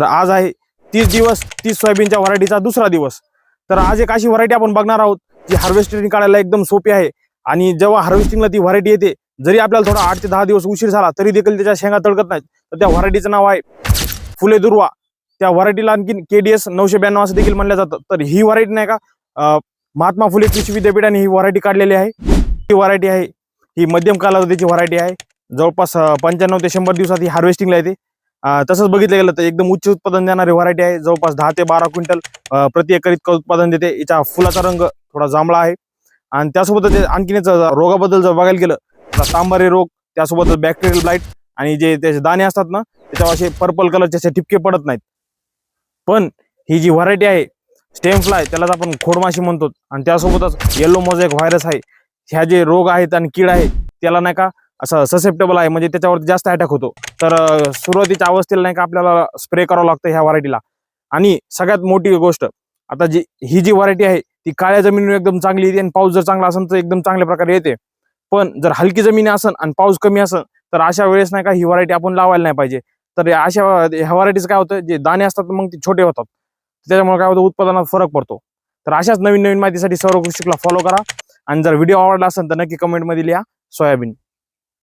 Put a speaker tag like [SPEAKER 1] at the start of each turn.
[SPEAKER 1] तर आज आहे 30 दिवस 30 सोयाबीनच्या व्हरायटीचा दुसरा दिवस. तर आज एक अशी व्हरायटी आपण बघणार आहोत जी हार्वेस्टिंग काढायला एकदम सोपी आहे. आणि जेव्हा हार्वेस्टिंगला ती व्हरायटी येते, जरी आपल्याला थोडा 8 ते 10 दिवस उशीर झाला तरी देखील त्याच्या शेंगा तळकत नाहीत. तर त्या व्हरायटीचं नाव आहे फुले दुर्वा. त्या व्हरायटीला आणखी KDS 992 असं देखील म्हणलं जातं. तर ही व्हरायटी नाही का महात्मा फुले कृषी विद्यापीठाने ही व्हरायटी काढलेली आहे. ही व्हरायटी आहे ही मध्यम कालावधीची व्हरायटी आहे. जवळपास 95 ते 100 दिवसात ही हार्वेस्टिंगला येते. तसंच बघितलं गेलं तर एकदम उच्च उत्पादन देणारी व्हरायटी आहे. जवळपास 10 ते 12 क्विंटल प्रति एकर इतकं उत्पादन देते. याचा फुलाचा रंग थोडा जांभळा आहे. आणि त्यासोबतच आणखीन रोगाबद्दल जर बघायला गेलं तर तांबारे रोग, त्यासोबतच बॅक्टेरियल ब्लाइट आणि जे त्याचे दाणे असतात ना त्याच्यावर असे पर्पल कलरचे असे ठिपके पडत नाहीत. पण ही जी व्हरायटी आहे स्टेम फ्लाय, त्यालाच आपण खोडमाशी म्हणतो. आणि त्यासोबतच येलो मोझॅक व्हायरस आहे. ह्या जे रोग आहेत आणि कीड आहे त्याला नाही का असं ससेप्टेबल आहे, म्हणजे त्याच्यावरती जास्त अटॅक होतो. तर सुरुवातीच्या अवस्थेला नाही का आपल्याला स्प्रे करावं लागतं ह्या व्हरायटीला. आणि सगळ्यात मोठी गोष्ट, आता ही जी व्हरायटी आहे ती काळ्या जमिनीवर एकदम चांगली येते आणि पाऊस जर चांगला असेल तर एकदम चांगल्या प्रकारे येते. पण जर हलकी जमीन असेल आणि पाऊस कमी असेल तर अशा वेळेस नाही का ही व्हरायटी आपण लावायला नाही पाहिजे. तर ह्या व्हरायटीज काय होतं, जे दाणे असतात मग ते छोटे होतात, त्याच्यामुळे काय होतं उत्पादनात फरक पडतो. तर अशाच नवीन नवीन माहितीसाठी सर्व कृषीला फॉलो करा. आणि जर व्हिडिओ आवडला असेल तर नक्की कमेंटमध्ये लिहा सोयाबीन.